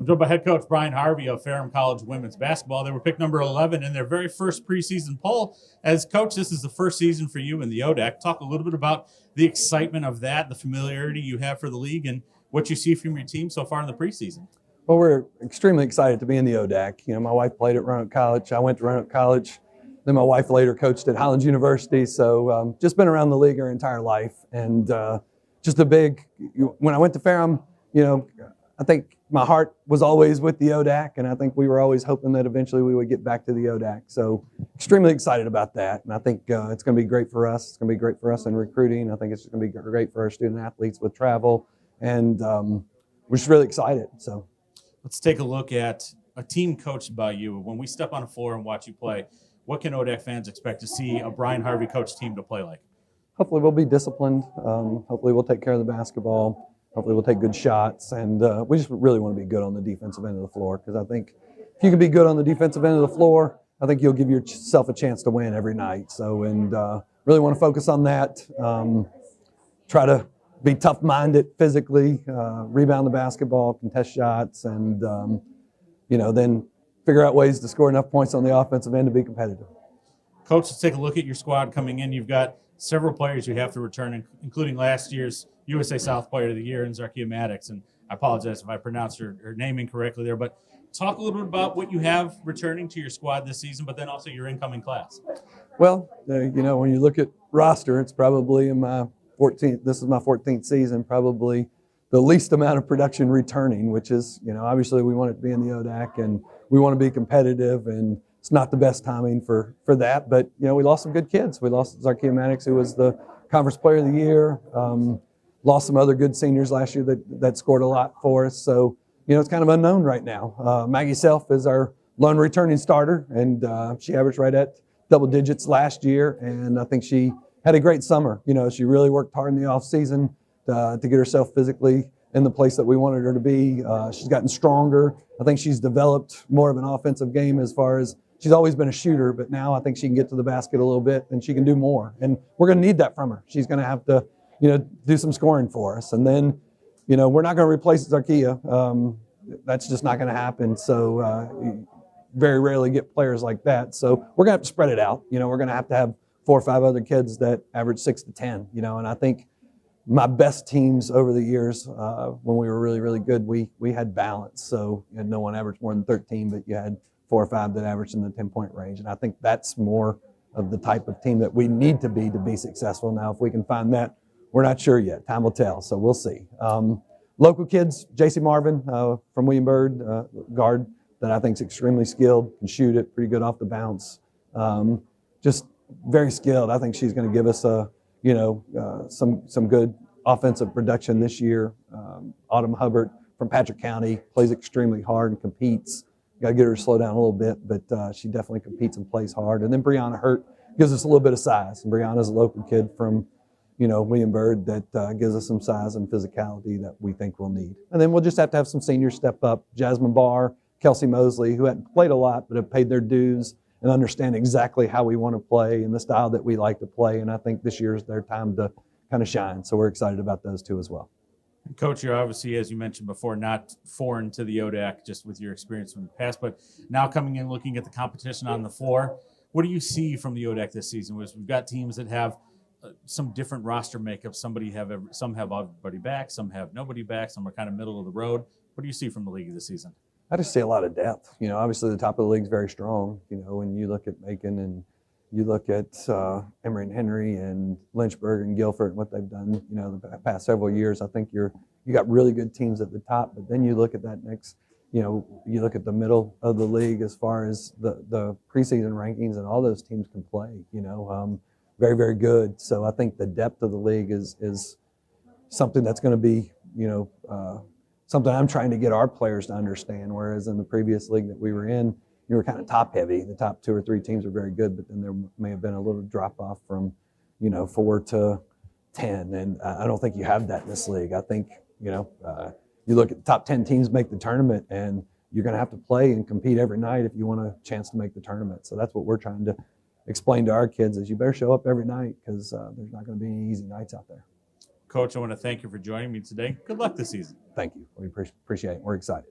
I'm joined by head coach Bryan Harvey of Ferrum College women's basketball. They were picked number 11 in their very first preseason poll. As coach, this is the first season for you in the ODAC. Talk a little bit about the excitement of that, the familiarity you have for the league, and what you see from your team so far in the preseason. Well, we're extremely excited to be in the ODAC. You know, my wife played at Roanoke College. I went to Roanoke College. Then my wife later coached at Highlands University. So just been around the league our entire life. And just a big, when I went to Ferrum, you know, I think my heart was always with the ODAC, and I think we were always hoping that eventually we would get back to the ODAC. So extremely excited about that, and I think it's going to be great for us. It's going to be great for us in recruiting. I think it's going to be great for our student athletes with travel, and we're just really excited. So let's take a look at a team coached by you. When we step on a floor and watch you play, what can ODAC fans expect to see a Bryan Harvey coached team to play like? Hopefully we'll be disciplined. Hopefully we'll take care of the basketball. Hopefully we'll take good shots, and we just really want to be good on the defensive end of the floor, because I think if you can be good on the defensive end of the floor, I think you'll give yourself a chance to win every night. So, and really want to focus on that. Try to be tough-minded physically, rebound the basketball, contest shots, and you know, then figure out ways to score enough points on the offensive end to be competitive. Coach, let's take a look at your squad coming in. You've got several players you have to return, including last year's USA South Player of the Year in Zarkia Maddox, and I apologize if I pronounced her name incorrectly there, but talk a little bit about what you have returning to your squad this season, but then also your incoming class. Well, you know, when you look at roster, it's probably in my 14th, this is my 14th season, probably the least amount of production returning, which is, you know, obviously we want it to be in the ODAC and we want to be competitive, and it's not the best timing for that, but, you know, we lost some good kids. We lost Zarkia Maddox, who was the Conference Player of the Year. Lost some other good seniors last year that scored a lot for us. So, you know, it's kind of unknown right now. Maggie Self is our lone returning starter, and she averaged right at double digits last year, and I think she had a great summer. You know, she really worked hard in the off season to get herself physically in the place that we wanted her to be. She's gotten stronger. I think she's developed more of an offensive game, as far as she's always been a shooter, but now I think she can get to the basket a little bit and she can do more. And we're going to need that from her. She's going to have to, you know, do some scoring for us. And then, you know, we're not going to replace Zarkia. That's just not going to happen. So you very rarely get players like that. So we're going to have to spread it out. You know, we're going to have 4 or 5 other kids that average 6 to 10, you know, and I think my best teams over the years, when we were really, really good, we had balance. So you had no one averaged more than 13, but you had 4 or 5 that averaged in the 10-point range. And I think that's more of the type of team that we need to be successful. Now, if we can find that, we're not sure yet. Time will tell, so we'll see. Local kids, J.C. Marvin from William Byrd, guard that I think is extremely skilled, can shoot it, pretty good off the bounce. Just very skilled. I think she's going to give us some good offensive production this year. Autumn Hubbard from Patrick County plays extremely hard and competes. Got to get her to slow down a little bit, but she definitely competes and plays hard. And then Brianna Hurt gives us a little bit of size. And Brianna's a local kid from, you know, William Byrd that gives us some size and physicality that we think we'll need. And then we'll just have to have some seniors step up. Jasmine Barr, Kelsey Mosley, who hadn't played a lot but have paid their dues and understand exactly how we want to play and the style that we like to play. And I think this year is their time to kind of shine. So we're excited about those two as well. Coach, you're obviously, as you mentioned before, not foreign to the ODAC just with your experience from the past, but now coming in looking at the competition on the floor, what do you see from the ODAC this season? We've got teams that have some different roster makeup. Some have everybody back, some have nobody back, some are kind of middle of the road. What do you see from the league this season? I just see a lot of depth. You know, obviously the top of the league is very strong. You know, when you look at Macon and you look at Emory and Henry and Lynchburg and Guilford and what they've done, you know, the past several years, I think you got really good teams at the top. But then you look at that next, you know, you look at the middle of the league as far as the preseason rankings, and all those teams can play. You know, very, very good. So I think the depth of the league is something that's going to be, you know, something I'm trying to get our players to understand. Whereas in the previous league that we were in, you were kind of top heavy. The top 2 or 3 teams are very good, but then there may have been a little drop off from, you know, 4 to 10. And I don't think you have that in this league. I think, you know, you look at the top 10 teams make the tournament, and you're going to have to play and compete every night if you want a chance to make the tournament. So that's what we're trying to explain to our kids, is you better show up every night, because there's not going to be any easy nights out there. Coach, I want to thank you for joining me today. Good luck this season. Thank you. We appreciate it. We're excited.